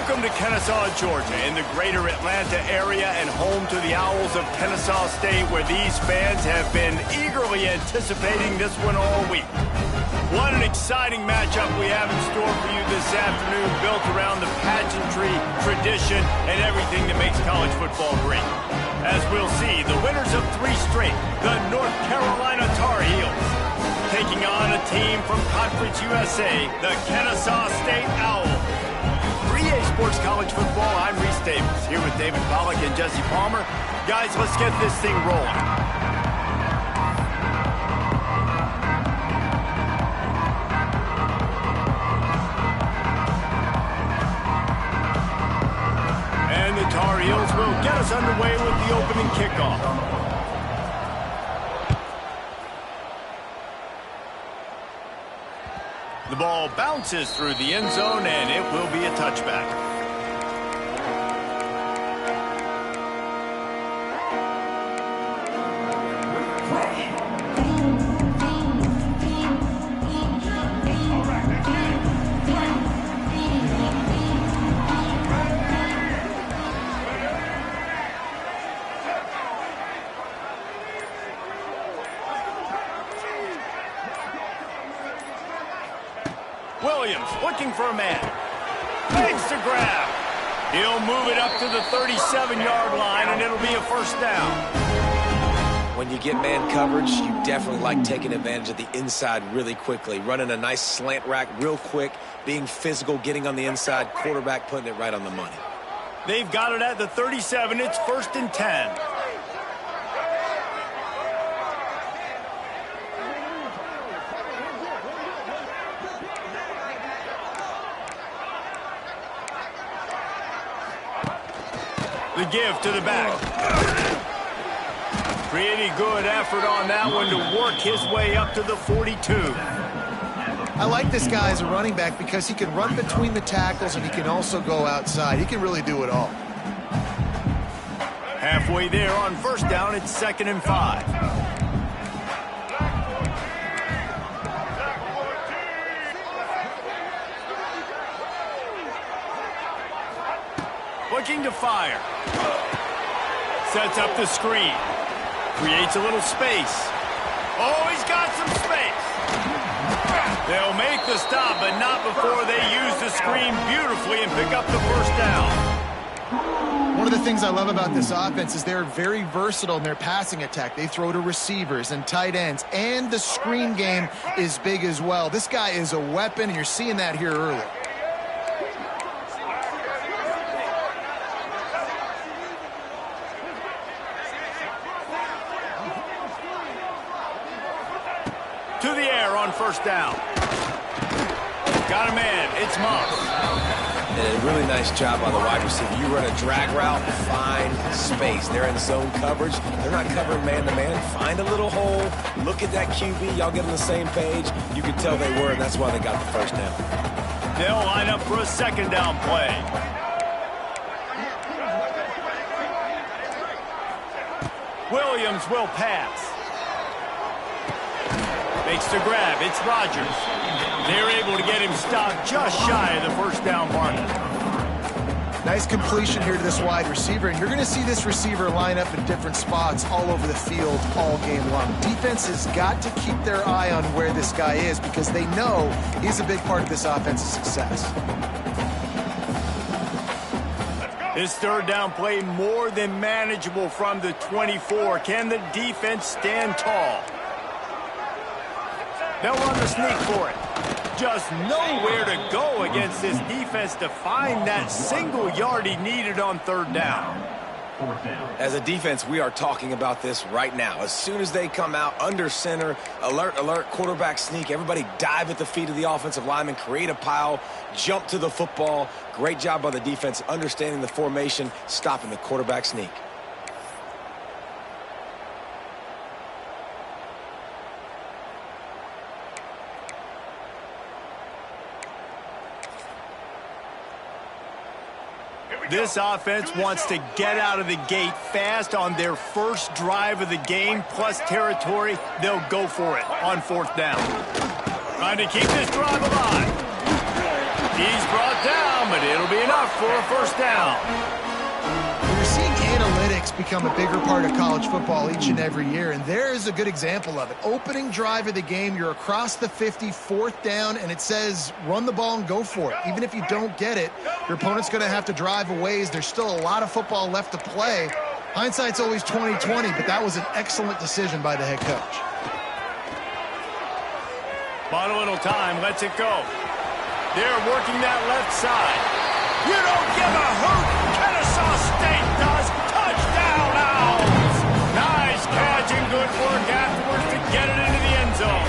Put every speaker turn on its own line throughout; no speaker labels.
Welcome to Kennesaw, Georgia, in the greater Atlanta area and home to the Owls of Kennesaw State, where these fans have been eagerly anticipating this one all week. What an exciting matchup we have in store for you this afternoon, built around the pageantry, tradition, and everything that makes college football great. As we'll see, the winners of 3 straight, the North Carolina Tar Heels, taking on a team from Conference USA, the Kennesaw State Owls. For EA Sports College Football, I'm Reese Davis, here with David Pollack and Jesse Palmer. Guys, let's get this thing rolling. And the Tar Heels will get us underway with the opening kickoff. The ball bounces through the end zone, and it will be a touchback. Williams looking for a man. Fakes to grab. He'll move it up to the 37-yard line, and it'll be a first down.
When you get man coverage, you definitely like taking advantage of the inside really quickly. Running a nice slant rack real quick, being physical, getting on the inside, quarterback putting it right on the money.
They've got it at the 37. It's 1st and 10. The give to the back. Pretty good effort on that one to work his way up to the 42.
I like this guy as a running back because he can run between the tackles and he can also go outside. He can really do it all.
Halfway there on first down, it's 2nd and 5. Looking to fire. Sets up the screen. Creates a little space. Oh, he's got some space. They'll make the stop, but not before they use the screen beautifully and pick up the first down.
One of the things I love about this offense is they're very versatile in their passing attack. They throw to receivers and tight ends, and the screen game is big as well. This guy is a weapon, and you're seeing that here early.
To the air on first down. Got a man. It's Moss.
And a really nice job on the wide receiver. You run a drag route, find space. They're in zone coverage. They're not covering man-to-man. Find a little hole. Look at that QB. Y'all get on the same page. You can tell they were, and that's why they got the first down.
They'll line up for a 2nd down play. Williams will pass. Makes the grab. It's Rodgers. They're able to get him stopped just shy of the first down mark.
Nice completion here to this wide receiver, and you're going to see this receiver line up in different spots all over the field all game long. Defense has got to keep their eye on where this guy is because they know he's a big part of this offense's success.
This 3rd down play more than manageable from the 24. Can the defense stand tall? They'll run the sneak for it. Just nowhere to go against this defense to find that single yard he needed on 3rd down.
As a defense, we are talking about this right now. As soon as they come out under center, alert, alert, quarterback sneak, everybody dive at the feet of the offensive lineman, create a pile, jump to the football. Great job by the defense understanding the formation, stopping the quarterback sneak.
This offense wants to get out of the gate fast on their first drive of the game, plus territory. They'll go for it on 4th down. Trying to keep this drive alive. He's brought down, but it'll be enough for a first down.
We're seeing analytics become a bigger part of college football each and every year, and there is a good example of it. Opening drive of the game, you're across the 50, 4th down, and it says run the ball and go for it. Even if you don't get it, your opponent's going to have to drive a ways. There's still a lot of football left to play. Hindsight's always 20/20, but that was an excellent decision by the head coach.
Bought a little time, lets it go. They're working that left side. You don't give a hoot. Kennesaw State does. Touchdown, Owls. Nice catch and good work afterwards to get it into the end zone.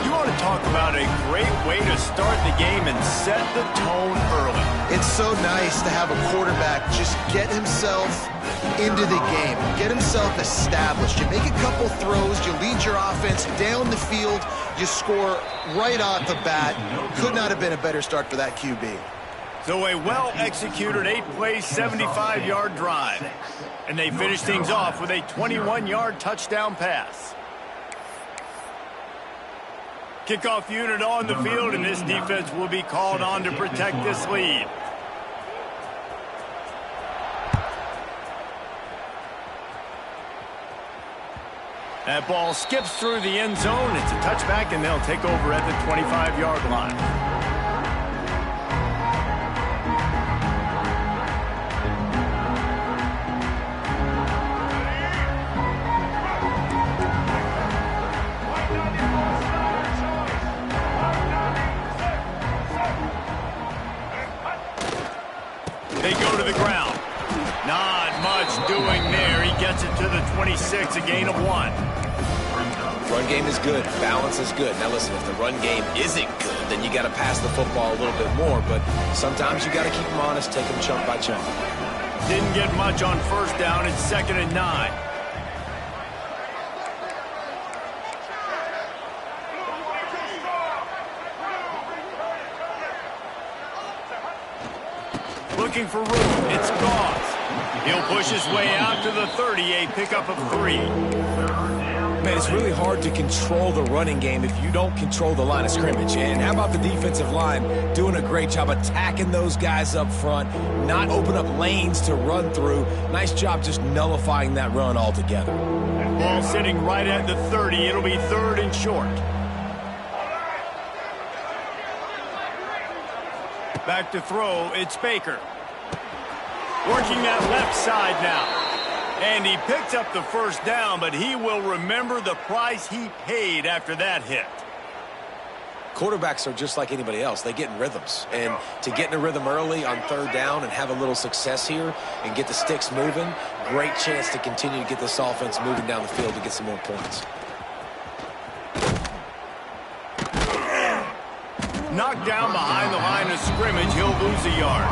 You want to talk about a great way to start the game and set the tone early.
It's so nice to have a quarterback just get himself into the game, get himself established. You make a couple throws, you lead your offense down the field, you score right off the bat. Could not have been a better start for that QB.
So a well-executed 8-play, 75-yard drive. And they finish things off with a 21-yard touchdown pass. Kickoff unit on the field, and this defense will be called on to protect this lead. That ball skips through the end zone. It's a touchback, and they'll take over at the 25-yard line. They go to the ground. Not much doing there. He gets it to the 26, a gain of 1.
Run game is good. Balance is good. Now listen, if the run game isn't good, then you got to pass the football a little bit more. But sometimes you got to keep them honest, take them chunk by chunk.
Didn't get much on first down. It's 2nd and 9. Looking for room. It's Goss. He'll push his way out to the 30, a pickup of 3.
Man, it's really hard to control the running game if you don't control the line of scrimmage. And how about the defensive line doing a great job attacking those guys up front, not open up lanes to run through. Nice job just nullifying that run altogether.
Ball sitting right at the 30. It'll be 3rd and short. Back to throw. It's Baker. Working that left side now. And he picked up the first down, but he will remember the price he paid after that hit.
Quarterbacks are just like anybody else. They get in rhythms. And to get in a rhythm early on 3rd down and have a little success here and get the sticks moving, great chance to continue to get this offense moving down the field to get some more points.
Knocked down behind the line of scrimmage. He'll lose a yard.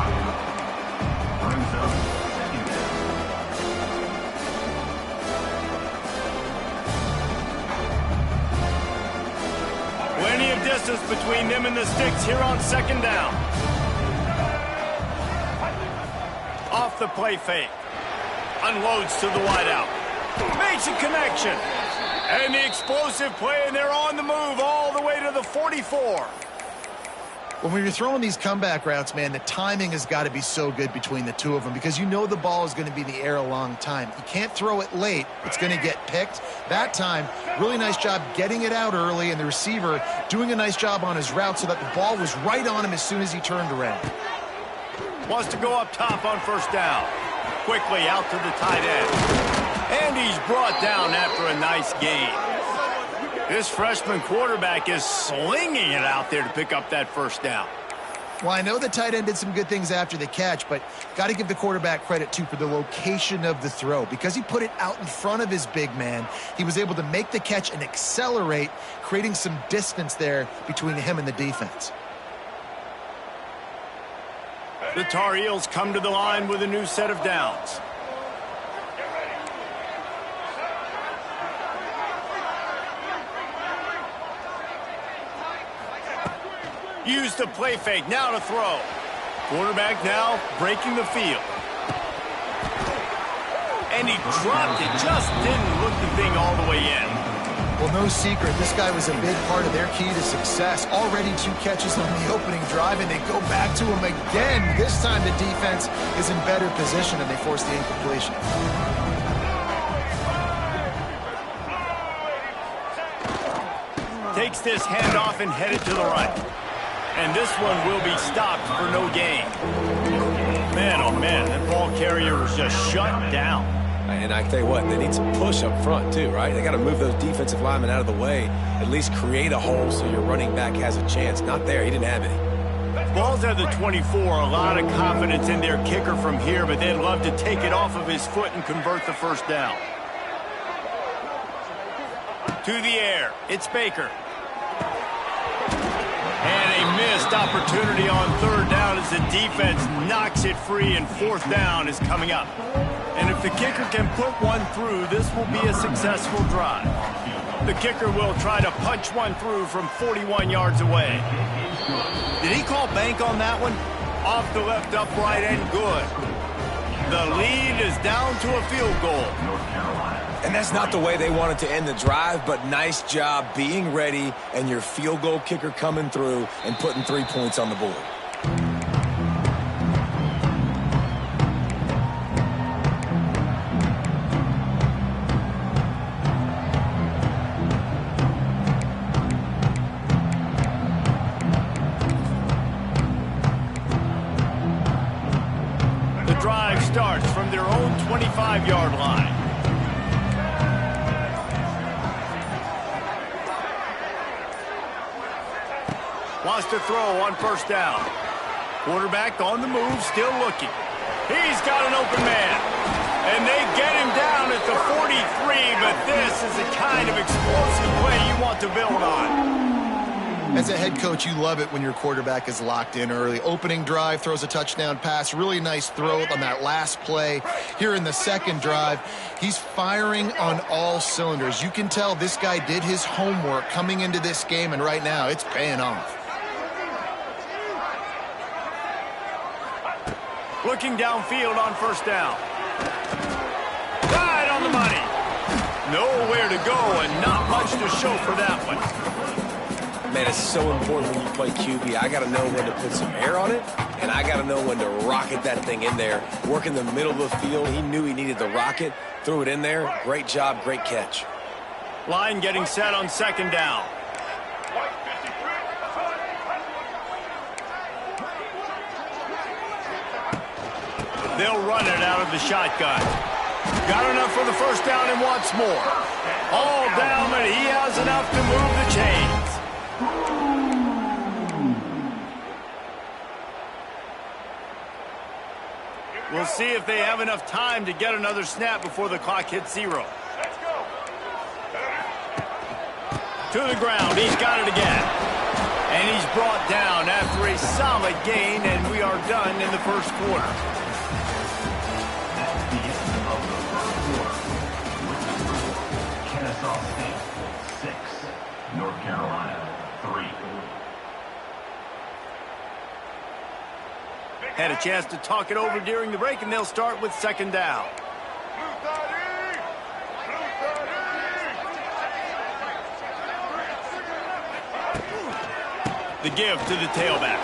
Plenty of distance between them and the sticks here on 2nd down. Off the play fake. Unloads to the wideout. Makes a connection. And the explosive play, and they're on the move all the way to the 44.
When you're throwing these comeback routes, man, the timing has got to be so good between the two of them because you know the ball is going to be in the air a long time. You can't throw it late. It's going to get picked. That time, really nice job getting it out early, and the receiver doing a nice job on his route so that the ball was right on him as soon as he turned around.
Wants to go up top on first down. Quickly out to the tight end. And he's brought down after a nice gain. This freshman quarterback is slinging it out there to pick up that first down.
Well, I know the tight end did some good things after the catch, but got to give the quarterback credit, too, for the location of the throw. Because he put it out in front of his big man, he was able to make the catch and accelerate, creating some distance there between him and the defense.
The Tar Heels come to the line with a new set of downs. Use the play fake, now to throw. Quarterback now breaking the field. And he dropped it, just didn't look the thing all the way in.
Well, no secret, this guy was a big part of their key to success. Already 2 catches on the opening drive, and they go back to him again. This time the defense is in better position, and they force the incompletion.
Takes this handoff and headed to the right. And this one will be stopped for no gain. Man, oh man, that ball carrier was just shut down.
And I tell you what, they need some push up front too, right? They got to move those defensive linemen out of the way, at least create a hole so your running back has a chance. Not there, he didn't have any.
Ball's at the 24, a lot of confidence in their kicker from here, but they'd love to take it off of his foot and convert the first down. To the air, it's Baker. And a missed opportunity on 3rd down as the defense knocks it free, and 4th down is coming up. And if the kicker can put one through, this will be a successful drive. The kicker will try to punch one through from 41 yards away. Did he call bank on that one? Off the left upright and good. The lead is down to a field goal.
And that's not the way they wanted to end the drive, but nice job being ready and your field goal kicker coming through and putting 3 points on the board.
The drive starts from their own 25-yard line. Wants to throw on 1st down. Quarterback on the move, still looking. He's got an open man. And they get him down at the 43, but this is the kind of explosive play you want to build on.
As a head coach, you love it when your quarterback is locked in early. Opening drive, throws a touchdown pass. Really nice throw on that last play. Here in the 2nd drive, he's firing on all cylinders. You can tell this guy did his homework coming into this game, and right now it's paying off.
Looking downfield on 1st down. Right on the money. Nowhere to go and not much to show for that one.
Man, it's so important when you play QB. I got to know when to put some air on it, and I got to know when to rocket that thing in there. Work in the middle of the field. He knew he needed the rocket. Threw it in there. Great job, great catch.
Line getting set on 2nd down. They'll run it out of the shotgun. Got enough for the 1st down and wants more. All down, but he has enough to move the chains. We'll see if they have enough time to get another snap before the clock hits 0. Let's go. To the ground. He's got it again. And he's brought down after a solid gain, and we are done in the 1st quarter.
North Carolina, 3.
Had a chance to talk it over during the break, and they'll start with 2nd down. The give to the tailback.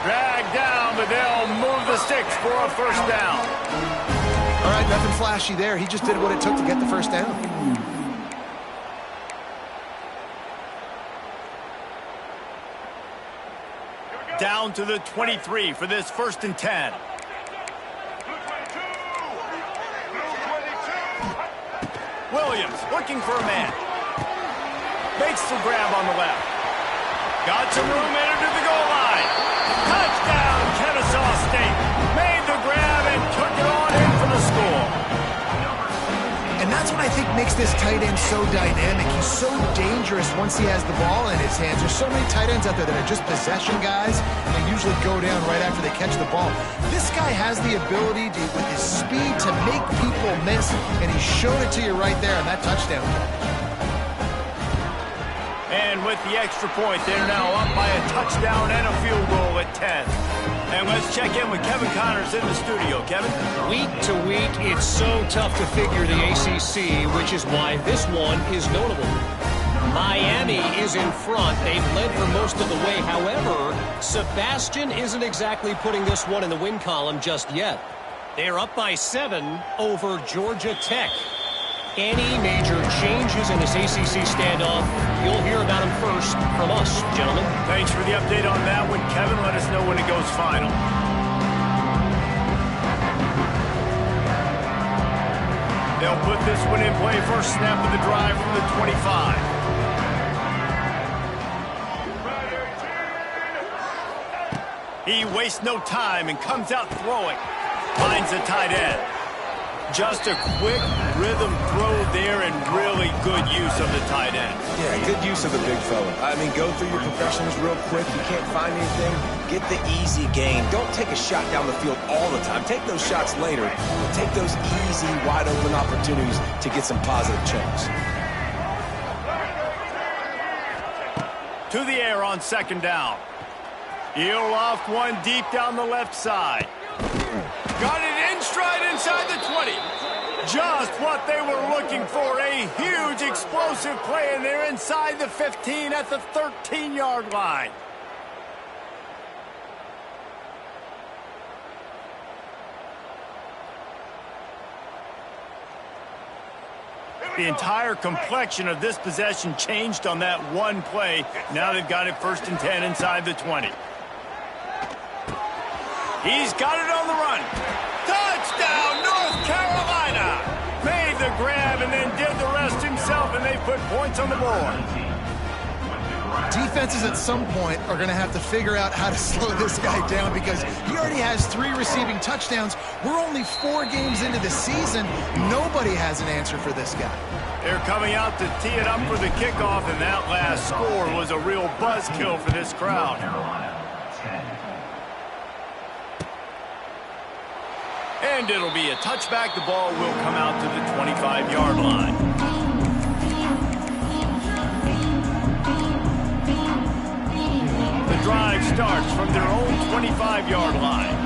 Dragged down, but they'll move the sticks for a 1st down.
All right, nothing flashy there. He just did what it took to get the 1st down.
Down to the 23 for this 1st and 10. Williams looking for a man. Makes the grab on the left. Got some room entered to the goal line. Touchdown, Ncaa State. Made the grab and took it on in for the score.
And that's what I think makes this tight end so dynamic. He's so dangerous once he has the ball in his hands. There's so many tight ends out there that are just possession guys. They usually go down right after they catch the ball. This guy has the ability to, with his speed, to make people miss, and he showed it to you right there on that touchdown catch.
And with the extra point, they're now up by a touchdown and a field goal at 10. And let's check in with Kevin Connors in the studio. Kevin?
Week to week, it's so tough to figure the ACC, which is why this one is notable. Miami is in front. They've led for most of the way. However, Sebastian isn't exactly putting this one in the win column just yet. They're up by 7 over Georgia Tech. Any major changes in this ACC standoff, you'll hear about them first from us, gentlemen.
Thanks for the update on that one, Kevin. Let us know when it goes final. They'll put this one in play. First snap of the drive from the 25. He wastes no time and comes out throwing. Finds the tight end. Just a quick rhythm throw there and really good use of the tight end.
Yeah, good use of the big fella. I mean, go through your progressions real quick. You can't find anything. Get the easy gain. Don't take a shot down the field all the time. Take those shots later. But take those easy, wide-open opportunities to get some positive chunks.
To the air on second down. He'll loft one deep down the left side. Got it in stride inside the 20. Just what they were looking for. A huge explosive play, and they're inside the 15 at the 13-yard line. The entire complexion of this possession changed on that one play. Now they've got it 1st and 10 inside the 20. He's got it on the run. Touchdown, North Carolina! Made the grab and then did the rest himself, and they put points on the board.
Defenses at some point are going to have to figure out how to slow this guy down because he already has 3 receiving touchdowns. We're only 4 games into the season. Nobody has an answer for this guy.
They're coming out to tee it up for the kickoff, and that last score was a real buzzkill for this crowd. And it'll be a touchback. The ball will come out to the 25-yard line. The drive starts from their own 25-yard line.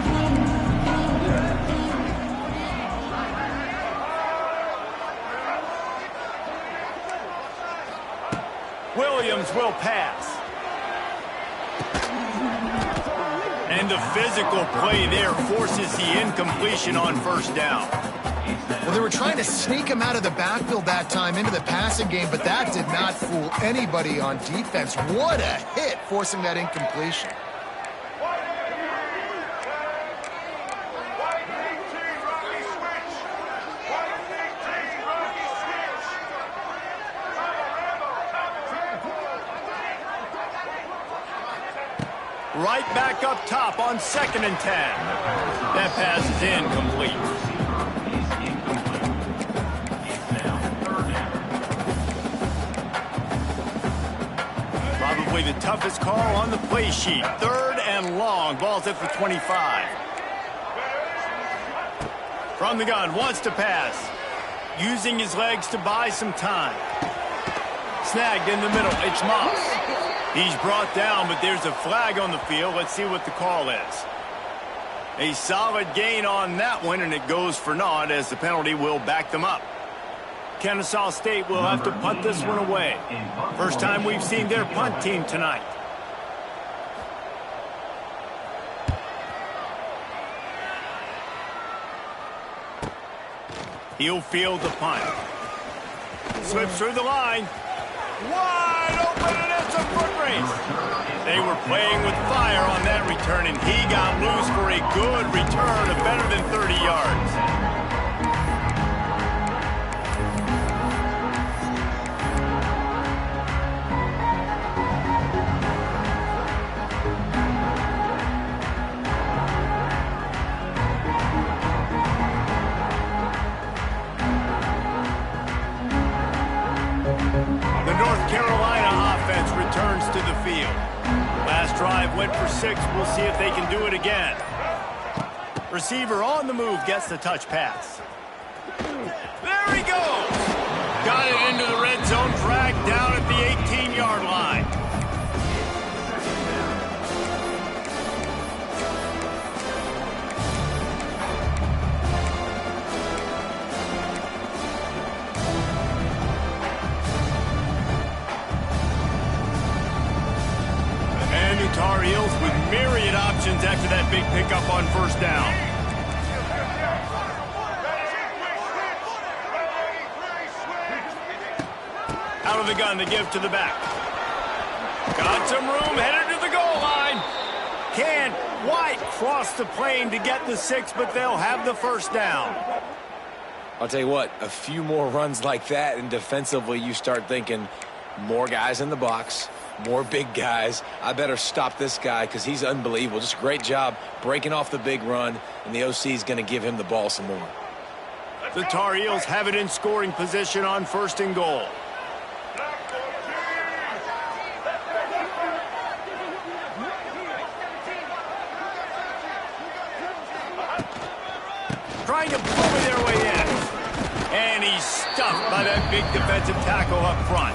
Williams will pass. And the physical play there forces the incompletion on 1st down.
Well, they were trying to sneak him out of the backfield that time into the passing game, but that did not fool anybody on defense. What a hit, forcing that incompletion.
Right back up top on 2nd and 10. That pass is incomplete. Probably the toughest call on the play sheet. 3rd and long. Ball's at the 25. From the gun, wants to pass. Using his legs to buy some time. Snagged in the middle. It's Moss. He's brought down, but there's a flag on the field. Let's see what the call is. A solid gain on that one, and it goes for naught as the penalty will back them up. Ncaa State will have to punt this one away. First time we've seen their punt team tonight. He'll field the punt. Slips through the line. Wide open, and it's a foot race. They were playing with fire on that return, and he got loose for a good return of better than 30 yards. Returns to the field. Last drive went for 6. We'll see if they can do it again. Receiver on the move gets the touch pass. There he goes. Got it into the red zone, dragged down at the 18-yard line. big pickup on first down. Out of the gun to give to the back. Got some room, headed to the goal line. Can't quite cross the plane to get the 6, but they'll have the first down.
I'll tell you what, a few more runs like that, and defensively you start thinking more guys in the box, more big guys. I better stop this guy because he's unbelievable. Just a great job breaking off the big run, and the OC is going to give him the ball some more.
The Tar Heels have it in scoring position on first and goal. Trying to bully their way in. And he's stuffed by that big defensive tackle up front.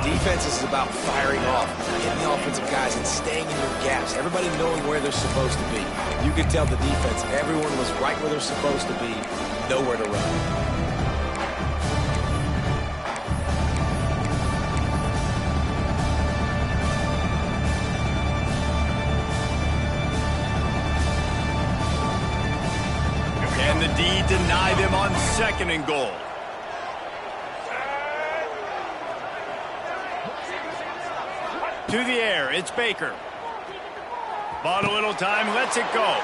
Defense is about firing off, hitting the offensive guys and staying in their gaps. Everybody knowing where they're supposed to be. You could tell the defense, everyone was right where they're supposed to be, nowhere to run.
And the D deny them on second and goal. To the air, it's Baker. Bought a little time, lets it go.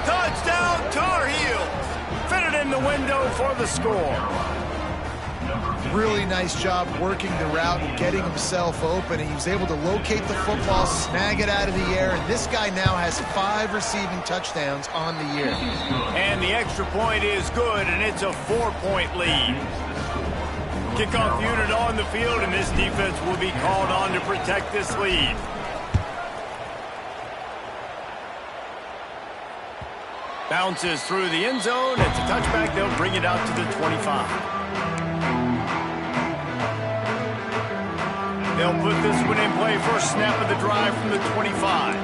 Touchdown, Tar Heels! Fitted in the window for the score.
Really nice job working the route and getting himself open. He was able to locate the football, snag it out of the air, and this guy now has 5 receiving touchdowns on the year.
And the extra point is good, and it's a 4-point lead. Kickoff unit on the field, and this defense will be called on to protect this lead. Bounces through the end zone. It's a touchback. They'll bring it out to the 25. They'll put this one in play first snap of the drive from the 25.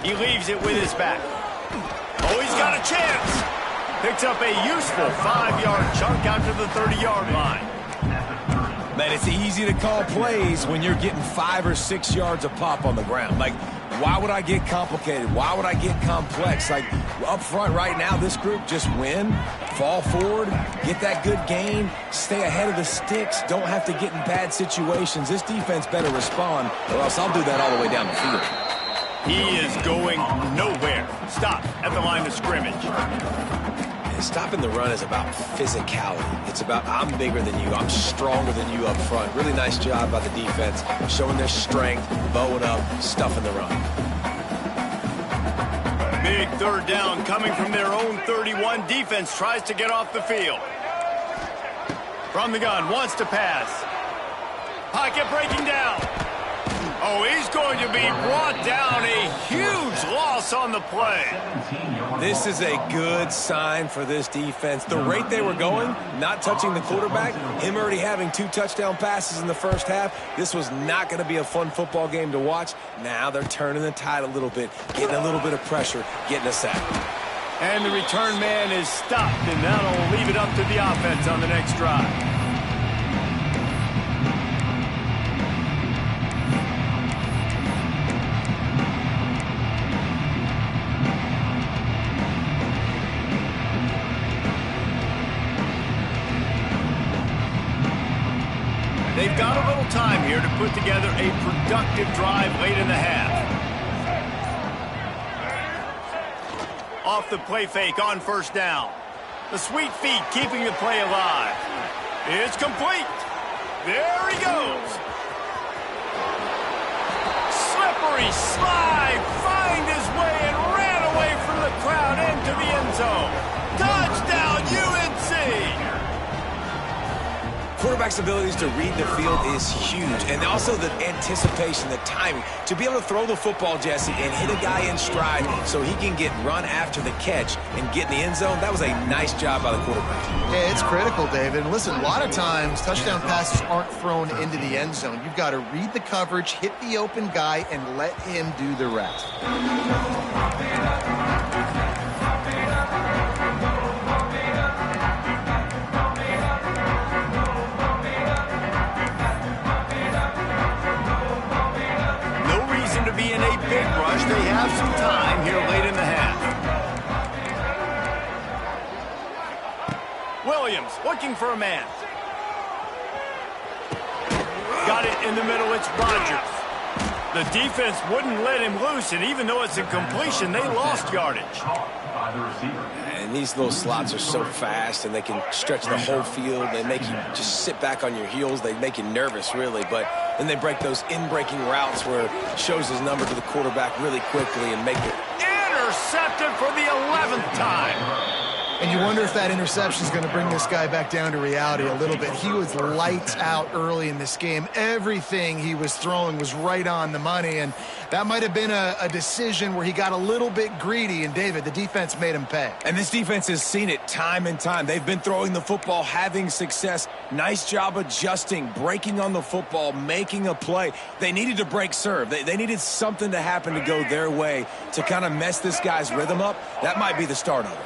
He leaves it with his back. Oh, he's got a chance. Picks up a useful 5-yard chunk out to the 30-yard line.
Man, it's easy to call plays when you're getting 5 or 6 yards of pop on the ground. Like, why would I get complicated? Why would I get complex? Like, up front right now, this group just win, fall forward, get that good gain, stay ahead of the sticks, don't have to get in bad situations. This defense better respond, or else I'll do that all the way down the field.
He is going nowhere. Stop at the line of scrimmage.
Stopping the run is about physicality. It's about I'm bigger than you, I'm stronger than you up front. Really nice job by the defense, showing their strength, bowing up, stuffing the run.
Big third down coming from their own 31. Defense tries to get off the field. From the gun, wants to pass. Pocket breaking down. Oh, he's going to be brought down. A huge loss on the play.
This is a good sign for this defense. The rate they were going, not touching the quarterback, him already having 2 touchdown passes in the first half, this was not going to be a fun football game to watch. Now they're turning the tide a little bit, getting a little bit of pressure, getting a sack.
And the return man is stopped, and that'll leave it up to the offense on the next drive. They've got a little time here to put together a productive drive late in the half. Off the play fake on first down. The sweet feet keeping the play alive. It's complete. There he goes. Slippery slide. Find his way and ran away from the crowd into the end zone. Touchdown, UNC.
Quarterback's abilities to read the field is huge, and also the anticipation, the timing. To be able to throw the football, Jesse, and hit a guy in stride so he can get run after the catch and get in the end zone, that was a nice job by the quarterback.
Yeah, it's critical, David. And listen, a lot of times touchdown passes aren't thrown into the end zone. You've got to read the coverage, hit the open guy, and let him do the rest.
have some time here late in the half. Williams looking for a man. Got it in the middle. It's Rodgers. The defense wouldn't let him loose, and even though it's a completion, they lost yardage.
And these little slots are so fast, and they can stretch the whole field. They make you just sit back on your heels. They make you nervous, really. But then they break those in-breaking routes where it shows his number to the quarterback really quickly and make it.
Intercepted for the 11th time.
And you wonder if that interception is going to bring this guy back down to reality a little bit. He was lights out early in this game. Everything he was throwing was right on the money, and that might have been a decision where he got a little bit greedy, and David, the defense made him pay.
And this defense has seen it time and time. They've been throwing the football, having success. Nice job adjusting, breaking on the football, making a play. They needed to break serve. They needed something to happen to go their way to kind of mess this guy's rhythm up. That might be the start of it.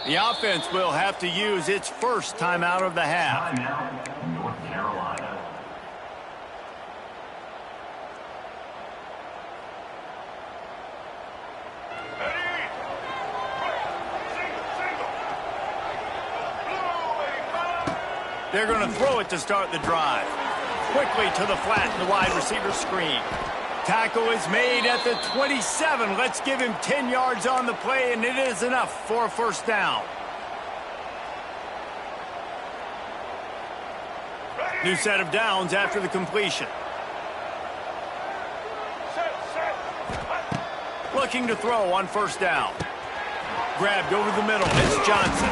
The offense will have to use its first timeout of the half.
Timeout, North Carolina.
They're going to throw it to start the drive. Quickly to the flat in the wide receiver screen. Tackle is made at the 27. Let's give him 10 yards on the play, and it is enough for a first down. New set of downs after the completion. Looking to throw on first down. Grabbed over the middle. It's Johnson.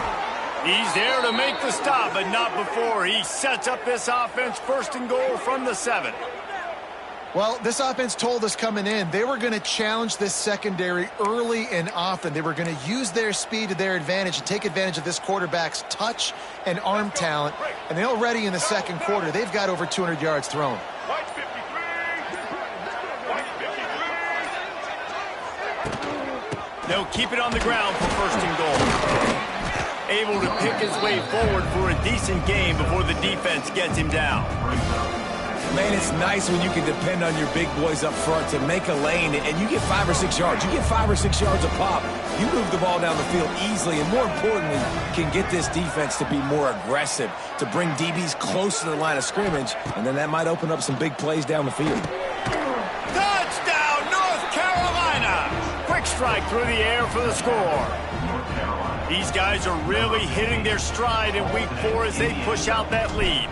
He's there to make the stop, but not before. He sets up this offense first and goal from the 7.
Well, this offense told us coming in they were going to challenge this secondary early and often. They were going to use their speed to their advantage and take advantage of this quarterback's touch and arm talent. And they already in the second quarter, they've got over 200 yards thrown.
They'll keep it on the ground for first and goal. Able to pick his way forward for a decent game before the defense gets him down.
Man, it's nice when you can depend on your big boys up front to make a lane, and you get 5 or 6 yards. You get 5 or 6 yards a pop. You move the ball down the field easily, and more importantly, can get this defense to be more aggressive, to bring DBs close to the line of scrimmage, and then that might open up some big plays down the field.
Touchdown, North Carolina! Quick strike through the air for the score. These guys are really hitting their stride in week 4 as they push out that lead.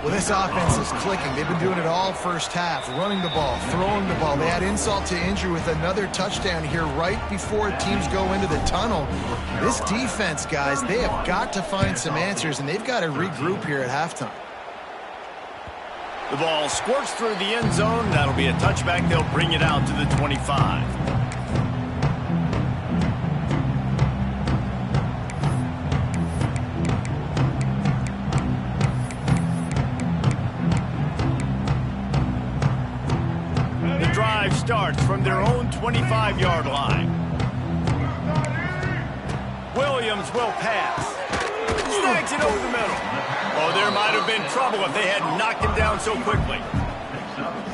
Well, this offense is clicking. They've been doing it all first half, running the ball, throwing the ball. They add insult to injury with another touchdown here right before teams go into the tunnel. This defense, guys, they have got to find some answers, and they've got to regroup here at halftime.
The ball squirts through the end zone. That'll be a touchback. They'll bring it out to the 25. Starts from their own 25-yard line. Williams will pass. Snags it over the middle. Oh, there might have been trouble if they had knocked him down so quickly.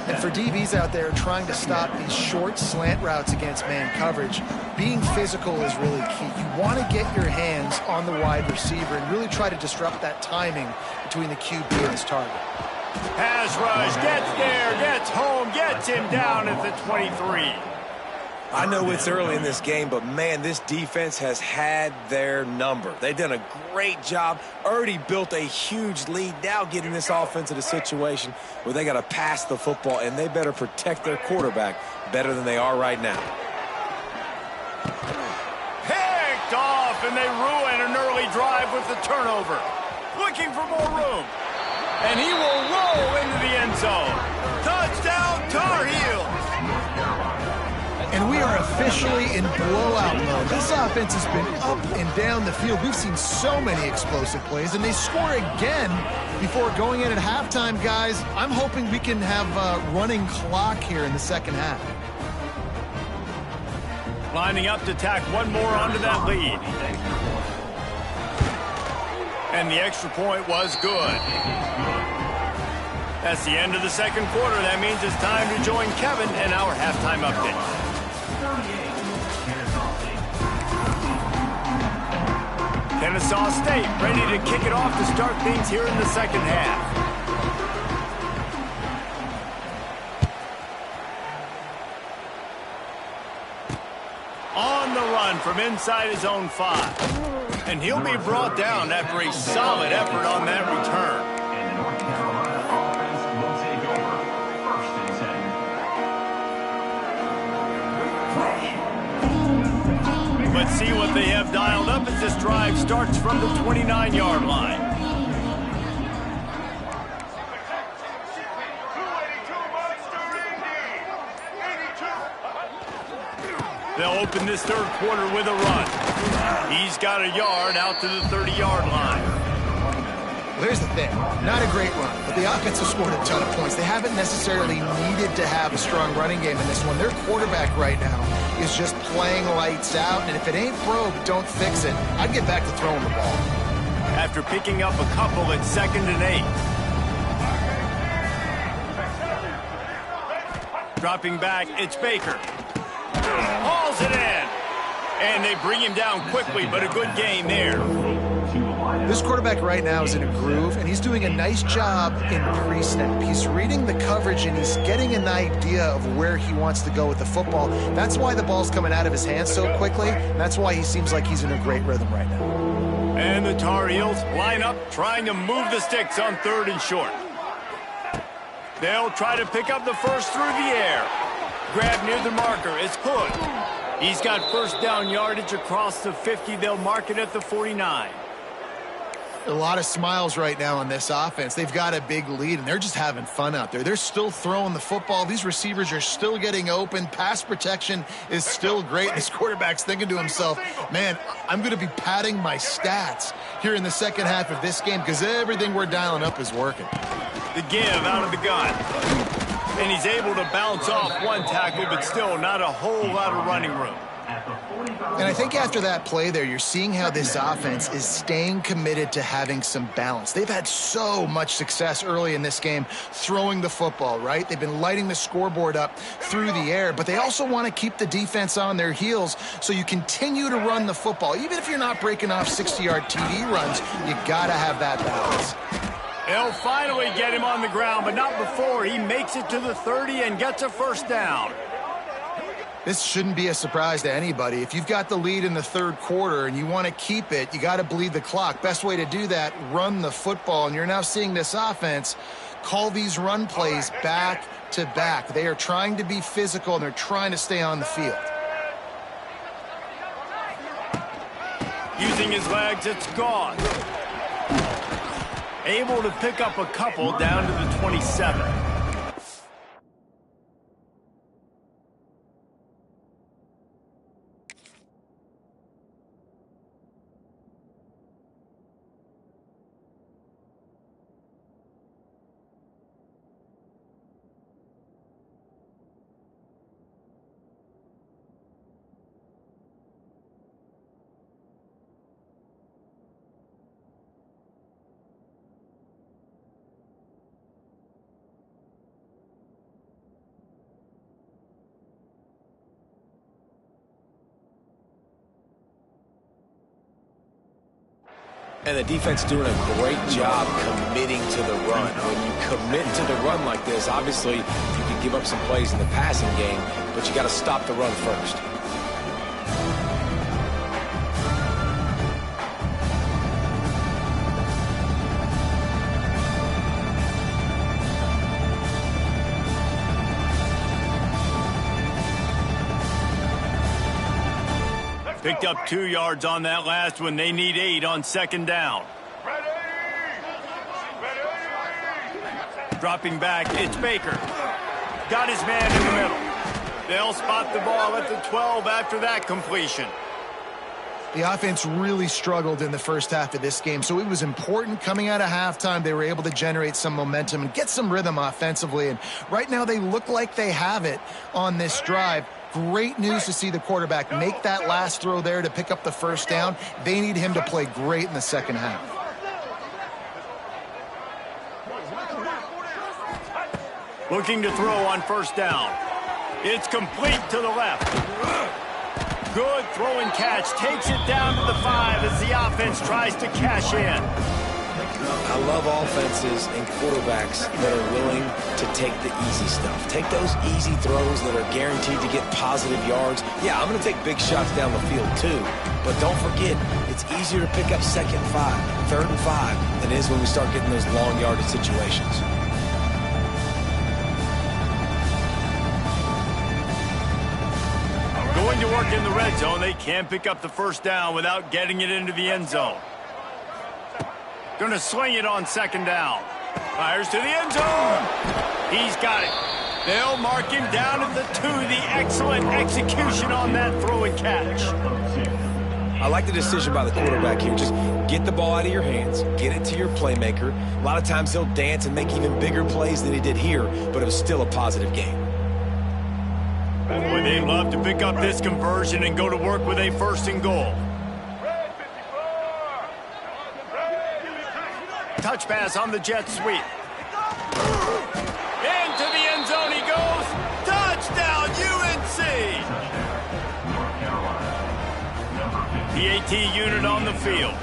And for DBs out there trying to stop these short slant routes against man coverage, being physical is really key. You want to get your hands on the wide receiver and really try to disrupt that timing between the QB and his target.
Pass rush, gets there, gets home, gets him down at the 23.
I know it's early in this game, but man, this defense has had their number. They've done a great job, already built a huge lead, now getting this offense in a situation where they got to pass the football, and they better protect their quarterback better than they are right now.
Picked off, and they ruin an early drive with the turnover. Looking for more room. And he will roll into the end zone. Touchdown, Tar Heels.
And we are officially in blowout mode. This offense has been up and down the field. We've seen so many explosive plays, and they score again before going in at halftime, guys. I'm hoping we can have a running clock here in the second half.
Lining up to tack one more onto that lead. And the extra point was good. That's the end of the second quarter. That means it's time to join Kevin in our halftime update. Kennesaw State ready to kick it off to start things here in the second half. On the run from inside his own 5. And he'll be brought down after a solid effort on that return.
And the North Carolina offense will take over. First and 10.
Let's see what they have dialed up as this drive starts from the 29-yard line. They'll open this third quarter with a run. He's got a yard out to the 30-yard line.
Well, here's the thing. Not a great run, but the offense has scored a ton of points. They haven't necessarily needed to have a strong running game in this one. Their quarterback right now is just playing lights out, and if it ain't broke, don't fix it. I'd get back to throwing the ball.
After picking up a couple at 2nd and 8. Dropping back, it's Baker. Hauls it in. And they bring him down quickly, but a good gain there.
This quarterback right now is in a groove, and he's doing a nice job in pre-snap. He's reading the coverage, and he's getting an idea of where he wants to go with the football. That's why the ball's coming out of his hands so quickly, and that's why he seems like he's in a great rhythm right now.
And the Tar Heels line up, trying to move the sticks on 3rd and short. They'll try to pick up the first through the air. Grab near the marker, it's Hood. He's got first down yardage across the 50. They'll mark it at the 49.
A lot of smiles right now on this offense. They've got a big lead, and they're just having fun out there. They're still throwing the football. These receivers are still getting open. Pass protection is still great. This quarterback's thinking to himself, man, I'm going to be padding my stats here in the second half of this game because everything we're dialing up is working.
The give out of the gun. And he's able to bounce off one tackle, but still not a whole lot of running room.
And I think after that play there, you're seeing how this offense is staying committed to having some balance. They've had so much success early in this game throwing the football, right? They've been lighting the scoreboard up through the air, but they also want to keep the defense on their heels so you continue to run the football. Even if you're not breaking off 60-yard TD runs, you got to have that balance.
They'll finally get him on the ground, but not before he makes it to the 30 and gets a first down.
This shouldn't be a surprise to anybody. If you've got the lead in the third quarter and you want to keep it, you got to bleed the clock. Best way to do that, run the football. And you're now seeing this offense call these run plays back to back. They are trying to be physical, and they're trying to stay on the field.
Using his legs, it's gone. Able to pick up a couple down to the 27.
And the defense doing a great job committing to the run. When you commit to the run like this, obviously you can give up some plays in the passing game, but you got to stop the run first.
Picked up 2 yards on that last one. They need 8 on second down. Dropping back, it's Baker. Got his man in the middle. They'll spot the ball at the 12 after that completion.
The offense really struggled in the first half of this game, so it was important coming out of halftime. They were able to generate some momentum and get some rhythm offensively, and right now they look like they have it on this drive. Great news to see the quarterback make that last throw there to pick up the first down. They need him to play great in the second half.
Looking to throw on first down. It's complete to the left. Good throw and catch. Takes it down to the 5 as the offense tries to cash in.
I love offenses and quarterbacks that are willing to take the easy stuff. Take those easy throws that are guaranteed to get positive yards. Yeah, I'm going to take big shots down the field too. But don't forget, it's easier to pick up 2nd and 5, 3rd and 5 than it is when we start getting those long yardage situations.
Going to work in the red zone. They can't pick up the first down without getting it into the end zone. Going to swing it on 2nd down. Fires to the end zone. He's got it. They'll mark him down at the 2. The excellent execution on that throw and catch.
I like the decision by the quarterback here. Just get the ball out of your hands, get it to your playmaker. A lot of times he'll dance and make even bigger plays than he did here, but it was still a positive game.
Boy, they'd love to pick up this conversion and go to work with a 1st and goal. Touch pass on the jet sweep. Into the end zone he goes. Touchdown, UNC! PAT unit on the field.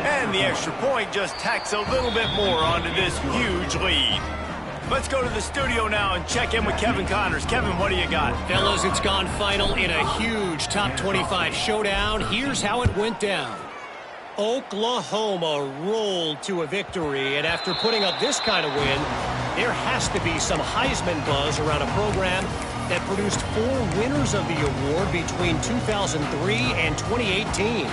And the extra point just tacks a little bit more onto this huge lead. Let's go to the studio now and check in with Kevin Connors. Kevin, what do you got?
Fellas, it's gone final in a huge top 25 showdown. Here's how it went down. Oklahoma rolled to a victory, and after putting up this kind of win, there has to be some Heisman buzz around a program that produced 4 winners of the award between 2003 and 2018.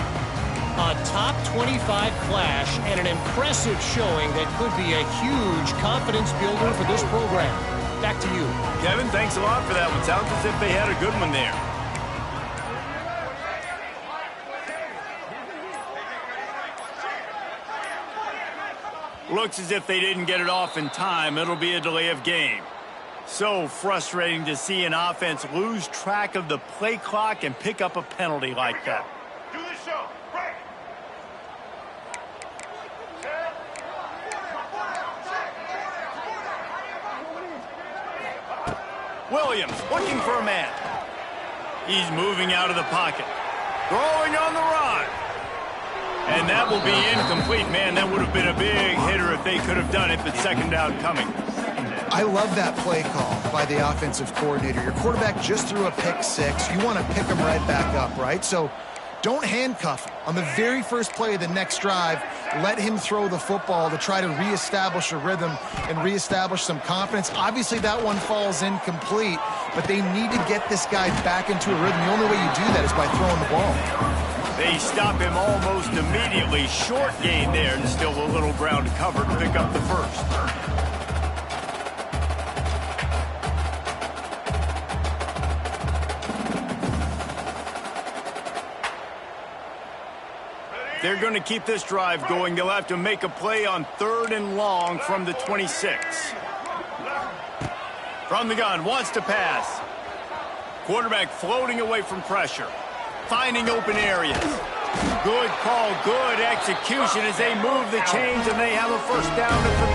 A top 25 flash and an impressive showing that could be a huge confidence builder for this program. Back to you.
Kevin, thanks a lot for that one. Sounds as if they had a good one there. Looks as if they didn't get it off in time. It'll be a delay of game. So frustrating to see an offense lose track of the play clock and pick up a penalty like that.
Do the show. Break.
Williams looking for a man. He's moving out of the pocket. Throwing on the run. And that will be incomplete. Man, that would have been a big hitter if they could have done it, but 2nd down coming.
I love that play call by the offensive coordinator. Your quarterback just threw a pick 6. You want to pick him right back up, right? So don't handcuff him. On the very first play of the next drive, let him throw the football to try to reestablish a rhythm and reestablish some confidence. Obviously, that one falls incomplete, but they need to get this guy back into a rhythm. The only way you do that is by throwing the ball.
They stop him almost immediately. Short gain there, and still a little ground to cover to pick up the 1st. They're going to keep this drive going. They'll have to make a play on 3rd and long from the 26. From the gun, wants to pass. Quarterback floating away from pressure. Finding open areas. Good call, good execution as they move the chains and they have a 1st down at the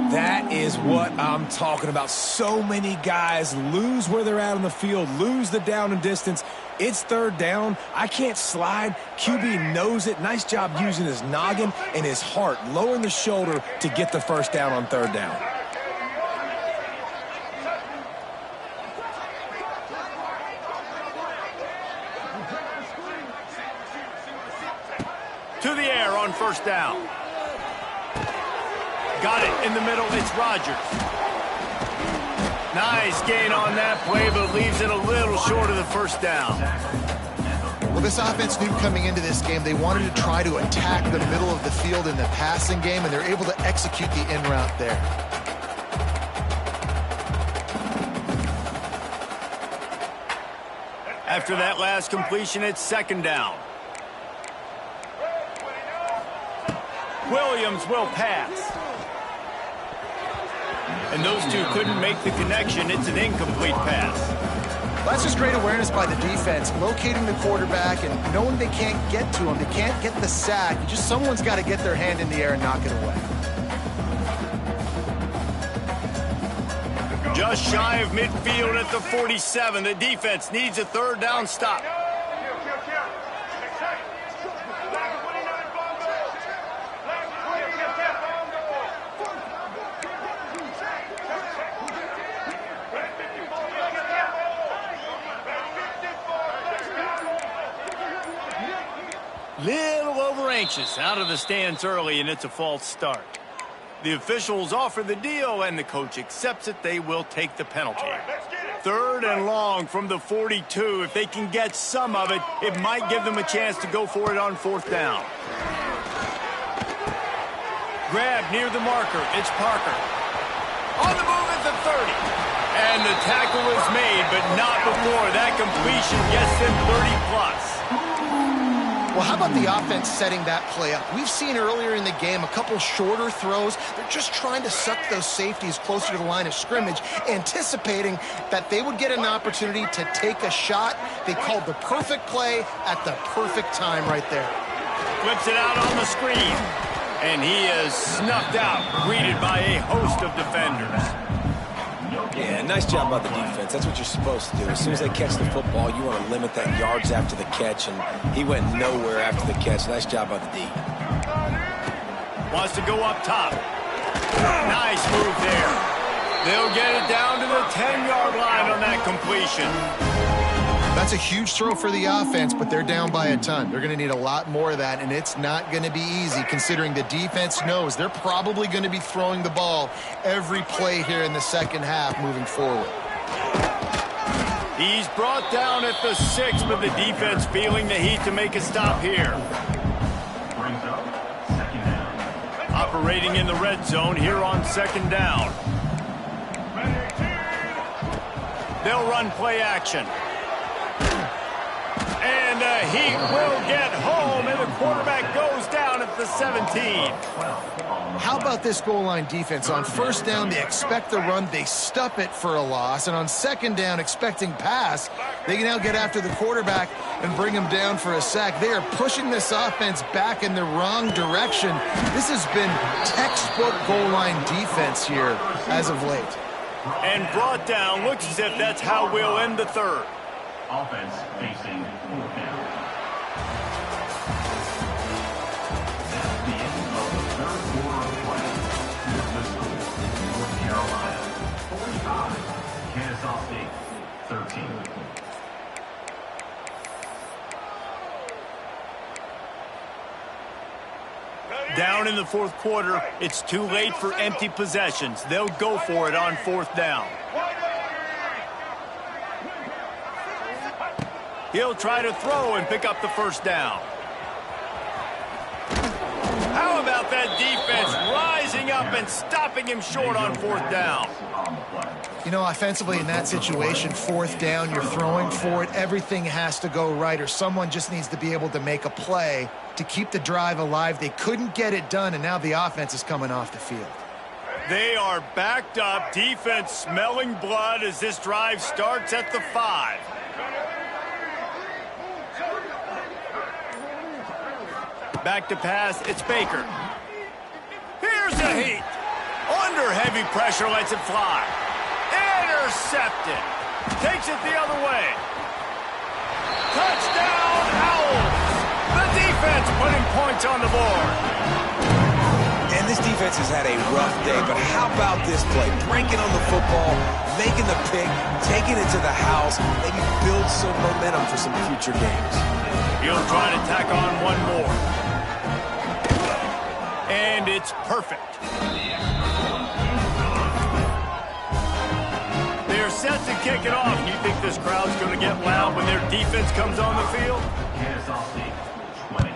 38.
That is what I'm talking about. So many guys lose where they're at on the field, lose the down and distance. It's 3rd down. I can't slide. QB knows it. Nice job using his noggin and his heart, lowering the shoulder to get the 1st down on 3rd down.
To the air on 1st down. Got it in the middle. It's Rodgers. Nice gain on that play, but leaves it a little short of the 1st down.
Well, this offense knew coming into this game they wanted to try to attack the middle of the field in the passing game, and they're able to execute the in route there.
After that last completion, it's 2nd down. Williams will pass. And those two couldn't make the connection. It's an incomplete pass.
That's just great awareness by the defense, locating the quarterback and knowing they can't get to him. They can't get the sack. Just someone's got to get their hand in the air and knock it away.
just shy of midfield at the 47. The defense needs a third down stop. Little over anxious out of the stands early, and it's a false start. The officials offer the deal, and the coach accepts it. They will take the penalty. Third and long from the 42. If they can get some of it, it might give them a chance to go for it on fourth down. Grab near the marker. It's Parker. On the move at the 30. And the tackle is made, but not before that completion gets them 30-plus.
Well, how about the offense setting that play up? We've seen earlier in the game a couple shorter throws. They're just trying to suck those safeties closer to the line of scrimmage, anticipating that they would get an opportunity to take a shot. They called the perfect play at the perfect time right there.
Flips it out on the screen. And he is snuffed out, greeted by a host of defenders.
Yeah, nice job by the defense. That's what you're supposed to do. As soon as they catch the football, you want to limit that yards after the catch, and he went nowhere after the catch. Nice job by the D.
Wants to go up top. Nice move there. They'll get it down to the 10-yard line on that completion.
That's a huge throw for the offense, but they're down by a ton. They're going to need a lot more of that, and it's not going to be easy considering the defense knows they're probably going to be throwing the ball every play here in the second half moving forward.
He's brought down at the 6, but the defense feeling the heat to make a stop here. Operating in the red zone here on second down. They'll run play action. And he will get home, and the quarterback goes down at the 17.
How about this goal line defense? On first down, they expect the run. They stuff it for a loss. And on second down, expecting pass, they can now get after the quarterback and bring him down for a sack. They are pushing this offense back in the wrong direction. This has been textbook goal line defense here as of late.
And brought down. Looks as if that's how we'll end the third.
Offense facing fourth down. That's the end of the third quarter of play. Here's the score. North Carolina 45, Kennesaw State 13.
Down in the fourth quarter, it's too late for empty possessions. They'll go for it on fourth down. He'll try to throw and pick up the first down. How about that defense rising up and stopping him short on fourth down?
You know, offensively in that situation, fourth down, you're throwing for it. Everything has to go right, or someone just needs to be able to make a play to keep the drive alive. They couldn't get it done, and now the offense is coming off the field.
They are backed up. Defense smelling blood as this drive starts at the 5. Back to pass, it's Baker. Here's a heat. Under heavy pressure, lets it fly. Intercepted. Takes it the other way. Touchdown, Owls. The defense putting points on the board.
And this defense has had a rough day, but how about this play? Breaking on the football, making the pick, taking it to the house, maybe build some momentum for some future games.
He'll try to tack on one more. And it's perfect. They're set to kick it off. You think this crowd's going to get loud when their defense comes on the field?
Kennesaw State 20.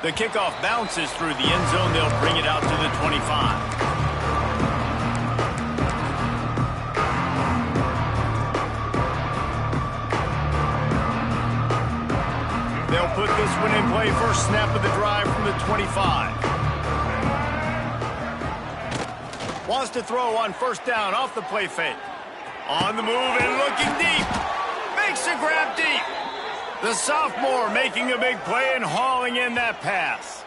The kickoff bounces through the end zone. They'll bring it out to the 25. They'll put this one in play. First snap of the drive from the 25. Wants to throw on first down off the play fake. On the move and looking deep. Makes a grab deep. The sophomore making a big play and hauling in that pass.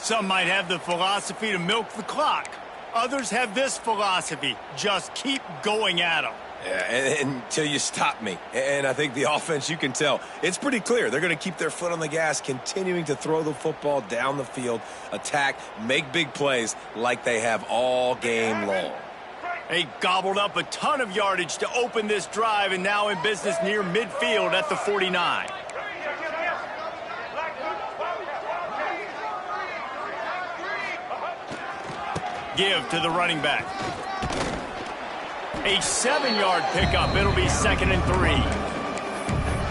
Some might have the philosophy to milk the clock. Others have this philosophy: just keep going at them.
Yeah, until you stop me. And I think the offense, you can tell, it's pretty clear. They're going to keep their foot on the gas, continuing to throw the football down the field, attack, make big plays like they have all game long.
They gobbled up a ton of yardage to open this drive, and now in business near midfield at the 49. Give to the running back. A 7-yard pickup. It'll be 2nd and 3.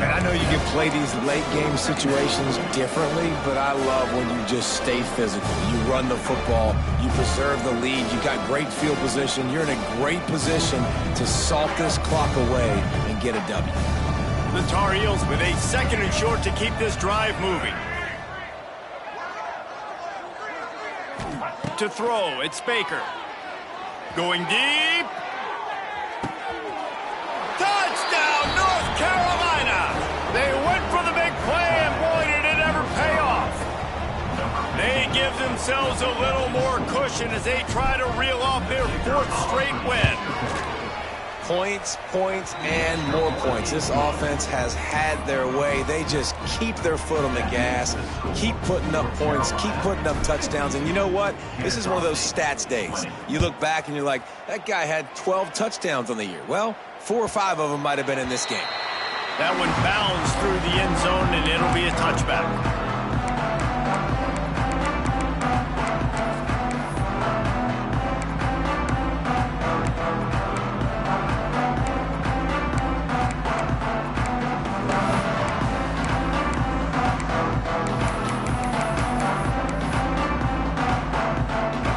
And I know you can play these late game situations differently, but I love when you just stay physical. You run the football, you preserve the lead, you got great field position, you're in a great position to salt this clock away and get a W.
The Tar Heels with a 2nd and short to keep this drive moving. To throw, it's Baker. Going deep. Touchdown, North Carolina! They went for the big play, and boy, did it ever pay off. They give themselves a little more cushion as they try to reel off their 4th straight win.
Points, points, and more points. This offense has had their way. They just keep their foot on the gas, keep putting up points, keep putting up touchdowns. And you know what? This is one of those stats days. You look back and you're like, that guy had 12 touchdowns on the year. Well, 4 or 5 of them might have been in this game.
That one bounds through the end zone, and it'll be a touchback.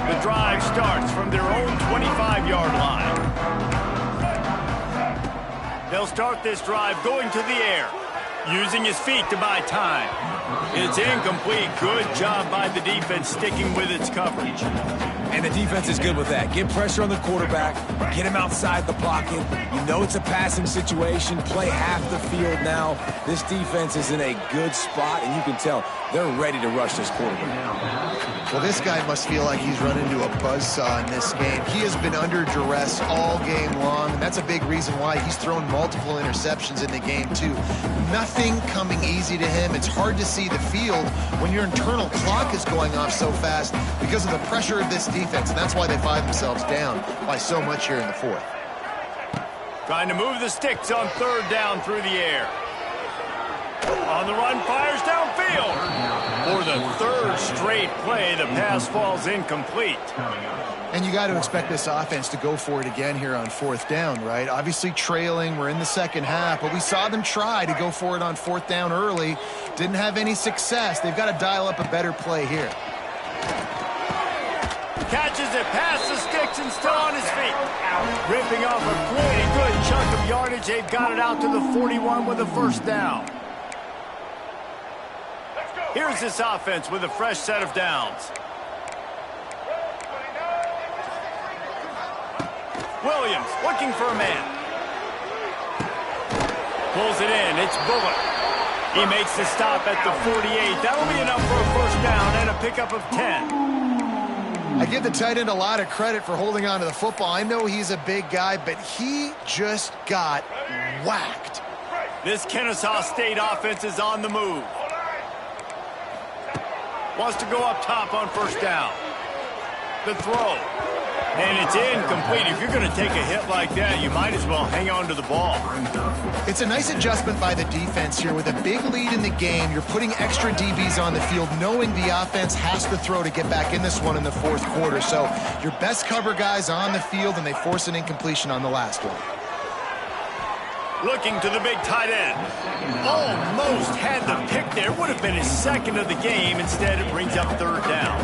The drive starts from their own 25-yard line. They'll start this drive going to the air, using his feet to buy time. It's incomplete. Good job by the defense sticking with its coverage.
And the defense is good with that. Get pressure on the quarterback, get him outside the pocket. You know it's a passing situation. Play half the field now. This defense is in a good spot, and you can tell they're ready to rush this quarterback.
Well, this guy must feel like he's run into a buzzsaw in this game. He has been under duress all game long, and that's a big reason why he's thrown multiple interceptions in the game, too. Nothing coming easy to him. It's hard to see the field when your internal clock is going off so fast because of the pressure of this defense, and that's why they find themselves down by so much here in the 4th.
Trying to move the sticks on 3rd down through the air. On the run, fires downfield. For the 3rd straight play, the pass falls incomplete.
And you got to expect this offense to go for it again here on 4th down, right? Obviously trailing, we're in the 2nd half, but we saw them try to go for it on 4th down early. Didn't have any success. They've got to dial up a better play here.
Catches it past the sticks and still on his feet. Ripping off a pretty good chunk of yardage. They've got it out to the 41 with a 1st down. Here's this offense with a fresh set of downs. Williams looking for a man. Pulls it in. It's Bullock. He makes the stop at the 48. That'll be enough for a 1st down and a pickup of 10.
I give the tight end a lot of credit for holding on to the football. I know he's a big guy, but he just got whacked.
This Kennesaw State offense is on the move. Wants to go up top on 1st down. The throw. And it's incomplete. If you're going to take a hit like that, you might as well hang on to the ball.
It's a nice adjustment by the defense here. With a big lead in the game, you're putting extra DBs on the field, knowing the offense has to throw to get back in this one in the 4th quarter. So your best cover guys on the field, and they force an incompletion on the last one.
Looking to the big tight end. Almost had the pick there. Would have been his 2nd of the game. Instead, it brings up 3rd down.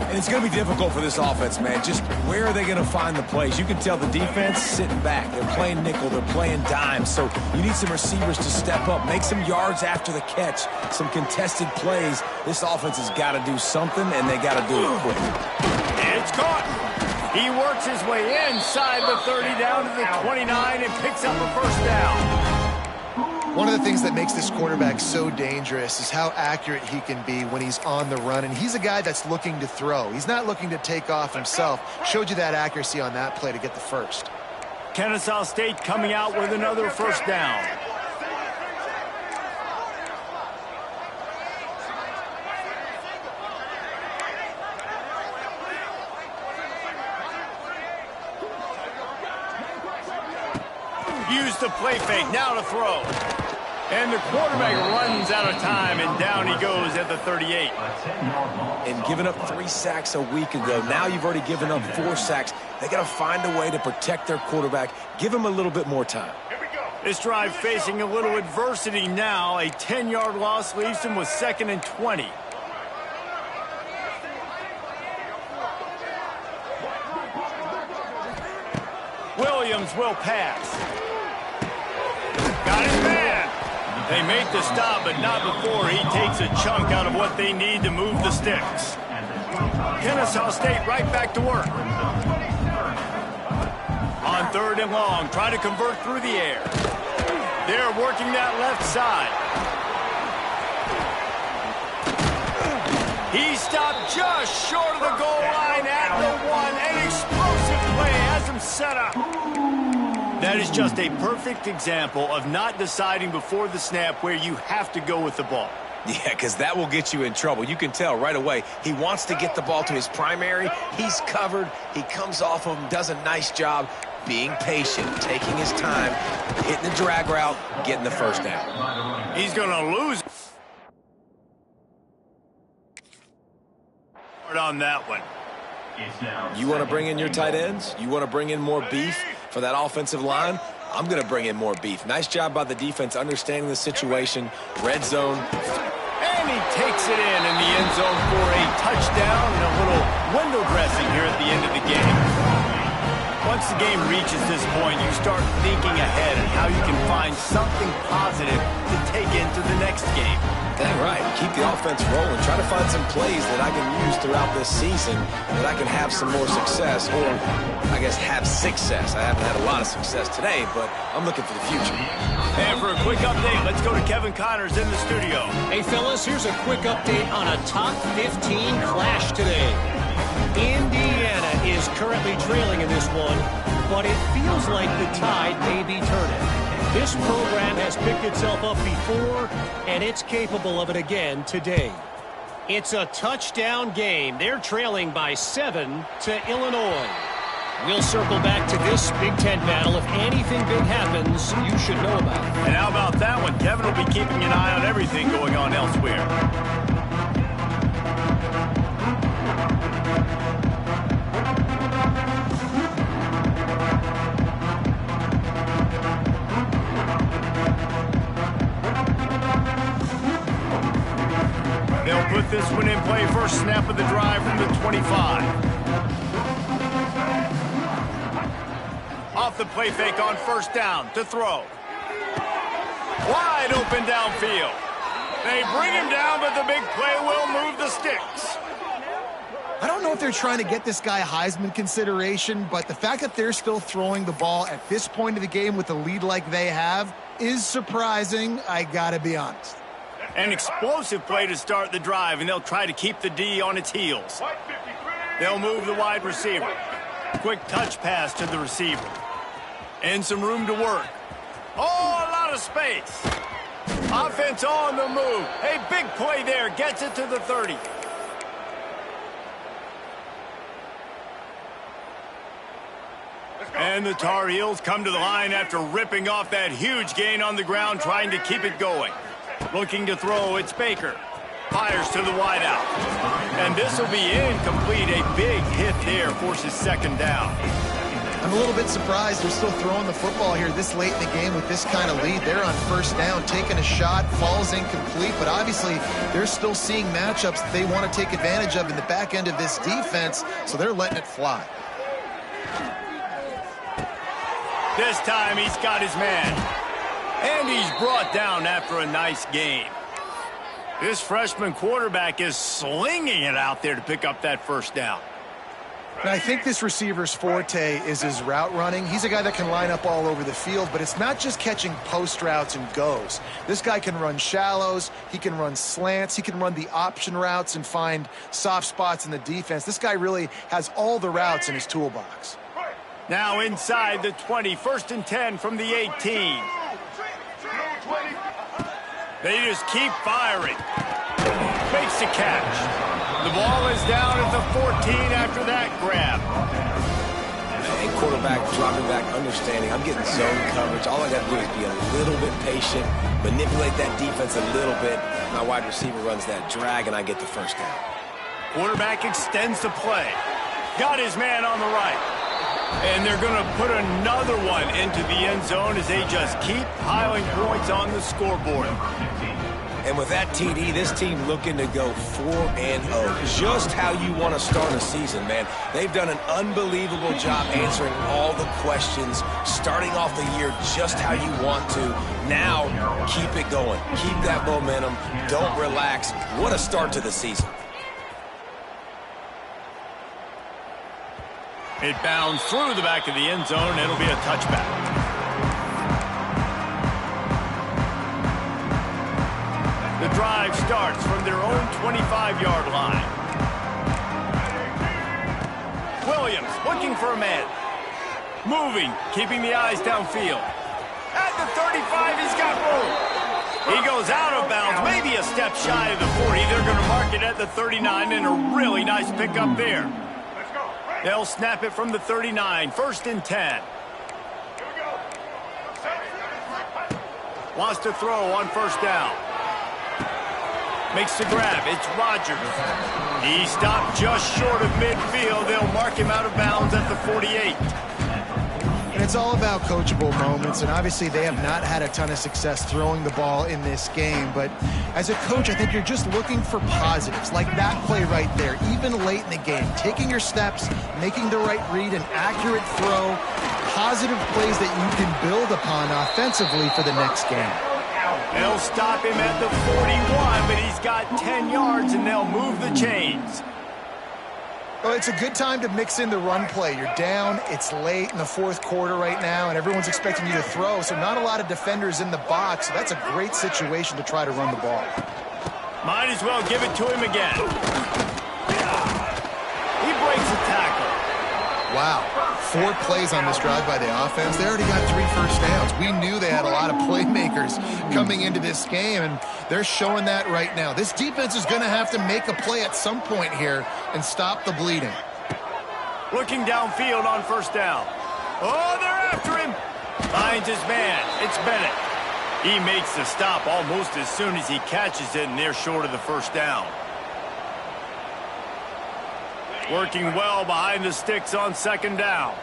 And it's going to be difficult for this offense, man. Just where are they going to find the plays? You can tell the defense sitting back. They're playing nickel. They're playing dime. So you need some receivers to step up, make some yards after the catch, some contested plays. This offense has got to do something, and they got to do it quick.
It's caught. He works his way inside the 30 down to the 29 and picks up a 1st down.
One of the things that makes this quarterback so dangerous is how accurate he can be when he's on the run. And he's a guy that's looking to throw. He's not looking to take off himself. Showed you that accuracy on that play to get the first.
Ncaa State coming out with another first down. Use the play fake, now to throw. And the quarterback runs out of time, and down he goes at the 38.
And giving up 3 sacks a week ago, now you've already given up 4 sacks. They got to find a way to protect their quarterback. Give him a little bit more time.
This drive facing a little adversity now. A 10-yard loss leaves him with 2nd and 20. Williams will pass. Got his man. They make the stop, but not before he takes a chunk out of what they need to move the sticks. Ncaa State right back to work. On 3rd and long, try to convert through the air. They're working that left side. He stopped just short of the goal line at the 1. An explosive play has him set up. That is just a perfect example of not deciding before the snap where you have to go with the ball.
Yeah, because that will get you in trouble. You can tell right away he wants to get the ball to his primary. He's covered. He comes off of him, does a nice job being patient, taking his time, hitting the drag route, getting the first down.
He's going to lose on that one.
You want to bring in your tight ends? You want to bring in more beef for that offensive line? I'm going to bring in more beef. Nice job by the defense understanding the situation. Red zone.
And he takes it in the end zone for a touchdown and a little window dressing here at the end of the game. Once the game reaches this point, you start thinking ahead and how you can find something positive to take into the next game.
Dang right. Keep the offense rolling. Try to find some plays that I can use throughout this season that I can have some more success, or I guess have success. I haven't had a lot of success today, but I'm looking for the future.
And for a quick update, let's go to Kevin Connors in the studio.
Hey, fellas, here's a quick update on a top 15 clash today. Indiana is currently trailing in this one, but it feels like the tide may be turning. This program has picked itself up before, and it's capable of it again today. It's a touchdown game. They're trailing by 7 to Illinois. We'll circle back to this Big Ten battle. If anything big happens, you should know about it.
And how about that one? Kevin will be keeping an eye on everything going on elsewhere. They'll put this one in play. First snap of the drive from the 25. Off the play fake on first down to throw. Wide open downfield. They bring him down, but the big play will move the sticks.
I don't know if they're trying to get this guy Heisman consideration, but the fact that they're still throwing the ball at this point of the game with a lead like they have is surprising, I gotta be honest.
An explosive play to start the drive, and they'll try to keep the D on its heels. They'll move the wide receiver. Quick touch pass to the receiver. And some room to work. Oh, a lot of space. Offense on the move. A big play there. Gets it to the 30. And the Tar Heels come to the line after ripping off that huge gain on the ground, trying to keep it going. Looking to throw, it's Baker. Fires to the wideout. And this will be incomplete. A big hit there forces second down.
I'm a little bit surprised they're still throwing the football here this late in the game with this kind of lead. They're on first down, taking a shot, falls incomplete, but obviously they're still seeing matchups that they want to take advantage of in the back end of this defense, so they're letting it fly.
This time he's got his man. And he's brought down after a nice gain. This freshman quarterback is slinging it out there to pick up that first down.
And I think this receiver's forte is his route running. He's a guy that can line up all over the field, but it's not just catching post routes and goes. This guy can run shallows, he can run slants, he can run the option routes and find soft spots in the defense. This guy really has all the routes in his toolbox.
Now inside the 20, 1st and 10 from the 18. They just keep firing. Makes a catch. The ball is down at the 14 after that grab.
Hey, quarterback dropping back, understanding. I'm getting zone coverage. All I got to do is be a little bit patient, manipulate that defense a little bit. My wide receiver runs that drag, and I get the first down.
Quarterback extends the play. Got his man on the right. And they're going to put another one into the end zone as they just keep piling points on the scoreboard.
And with that TD, this team looking to go 4-0. Just how you want to start a season, man. They've done an unbelievable job answering all the questions, starting off the year just how you want to. Now, keep it going. Keep that momentum. Don't relax. What a start to the season.
It bounds through the back of the end zone, and it'll be a touchback. The drive starts from their own 25-yard line. Williams looking for a man. Moving, keeping the eyes downfield. At the 35, he's got room. He goes out of bounds, maybe a step shy of the 40. They're going to mark it at the 39, and a really nice pickup there. They'll snap it from the 39, 1st and 10. Wants to throw on 1st down. Makes the grab. It's Rodgers. He stopped just short of midfield. They'll mark him out of bounds at the 48.
And it's all about coachable moments, and obviously they have not had a ton of success throwing the ball in this game. But as a coach, I think you're just looking for positives, like that play right there, even late in the game. Taking your steps, making the right read, an accurate throw, positive plays that you can build upon offensively for the next game.
They'll stop him at the 41, but he's got 10 yards, and they'll move the chains.
Well, it's a good time to mix in the run play. You're down, it's late in the 4th quarter right now, and everyone's expecting you to throw, so not a lot of defenders in the box. So that's a great situation to try to run the ball.
Might as well give it to him again. He breaks a tackle.
Wow. 4 plays on this drive by the offense. They already got 3 first downs. We knew they had a lot of playmakers coming into this game, and they're showing that right now. This defense is going to have to make a play at some point here and stop the bleeding.
Looking downfield on 1st down. Oh, they're after him. Finds his man. It's Bennett. He makes the stop almost as soon as he catches it, and they're short of the 1st down. Working well behind the sticks on 2nd down.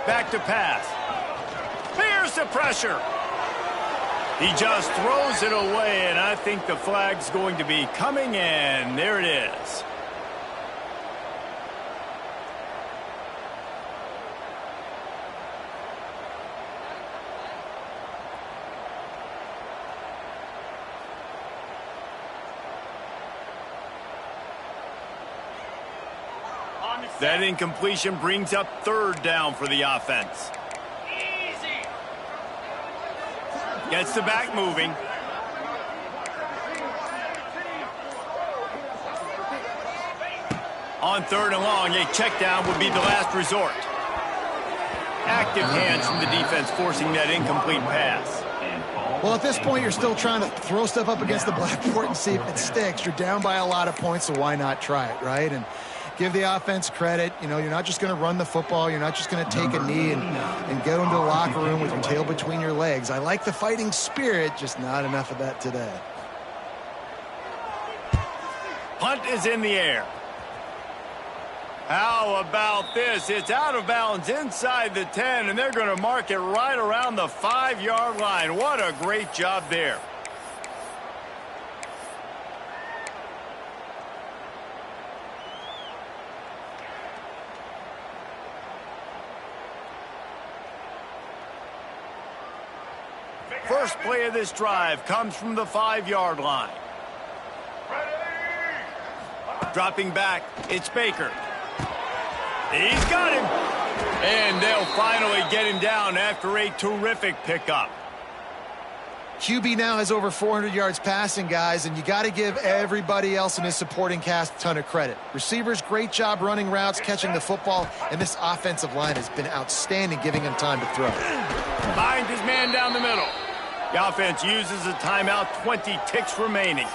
Back to pass. Here's the pressure. He just throws it away, and I think the flag's going to be coming in. There it is. That incompletion brings up 3rd down for the offense. Easy. Gets the back moving. On 3rd and long, a check down would be the last resort. Active hands from the defense forcing that incomplete pass.
Well, at this point, you're still trying to throw stuff up against the blackboard and see if it sticks. You're down by a lot of points, so why not try it, right? And give the offense credit. You know, you're not just going to run the football. You're not just going to take a knee and go into the locker room with your tail between your legs. I like the fighting spirit, just not enough of that today.
Punt is in the air. How about this? It's out of bounds inside the 10, and they're going to mark it right around the 5-yard line. What a great job there. First play of this drive comes from the 5-yard line.
Ready?
Dropping back, it's Baker. He's got him. And they'll finally get him down after a terrific pickup.
QB now has over 400 yards passing, guys, and you got to give everybody else in his supporting cast a ton of credit. Receivers, great job running routes, catching the football, and this offensive line has been outstanding, giving him time to throw.
Finds his man down the middle. The offense uses a timeout, 20 ticks remaining.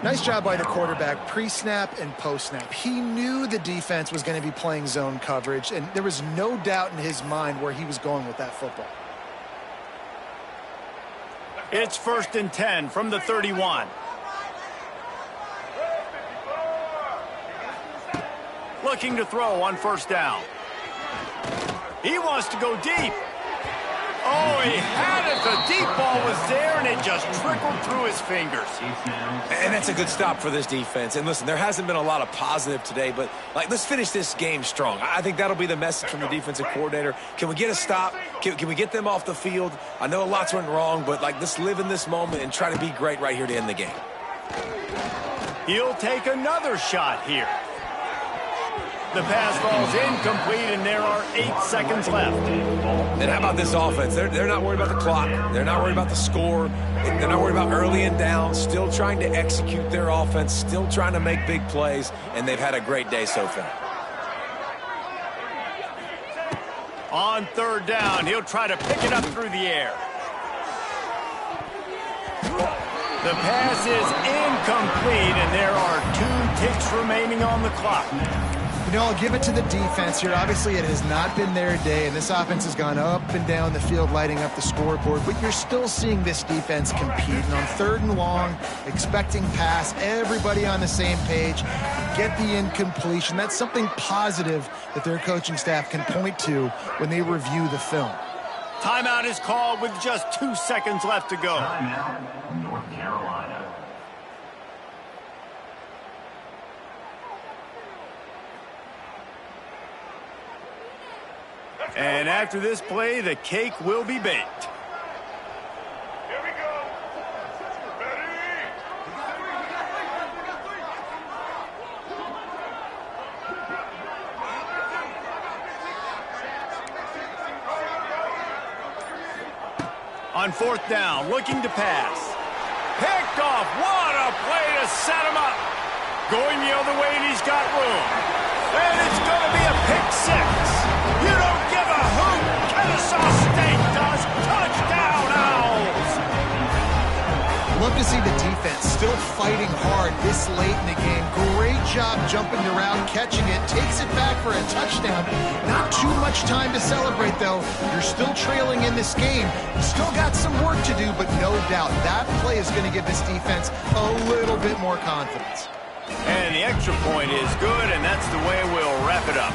Nice job by the quarterback, pre-snap and post-snap. He knew the defense was going to be playing zone coverage, and there was no doubt in his mind where he was going with that football.
It's 1st and 10 from the 31. Looking to throw on 1st down. He wants to go deep. Oh, he had it. The deep ball was there, and it just trickled through his fingers.
And that's a good stop for this defense. And listen, there hasn't been a lot of positive today, but let's finish this game strong. I think that'll be the message from the defensive coordinator. Can we get a stop? Can we get them off the field? I know lots went wrong, but let's live in this moment and try to be great right here to end the game.
He'll take another shot here. The pass falls incomplete, and there are 8 seconds left.
And how about this offense? They're not worried about the clock. They're not worried about the score. They're not worried about early and down. Still trying to execute their offense. Still trying to make big plays. And they've had a great day so far.
On 3rd down, he'll try to pick it up through the air. The pass is incomplete, and there are 2 ticks remaining on the clock.
You know, I'll give it to the defense here. Obviously, it has not been their day, and this offense has gone up and down the field, lighting up the scoreboard. But you're still seeing this defense compete. And on 3rd and long, expecting pass, everybody on the same page, get the incompletion. That's something positive that their coaching staff can point to when they review the film.
Timeout is called with just 2 seconds left to go.
Timeout, North Carolina.
And after this play, the cake will be baked.
Here we go. Ready?
On 4th down, looking to pass. Picked off. What a play to set him up. Going the other way, and he's got room. And it's going to be a pick 6. You don't give a hoot. Kennesaw State does. Touchdown, Owls.
Love to see the defense still fighting hard this late in the game. Great job jumping the route, catching it, takes it back for a touchdown. Not too much time to celebrate, though. You're still trailing in this game. You still got some work to do, but no doubt that play is going to give this defense a little bit more confidence.
And the extra point is good, and that's the way we'll wrap it up.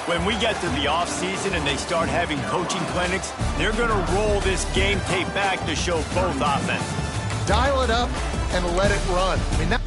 When we get to the offseason and they start having coaching clinics, they're going to roll this game tape back to show both offenses.
Dial it up and let it run. I mean, that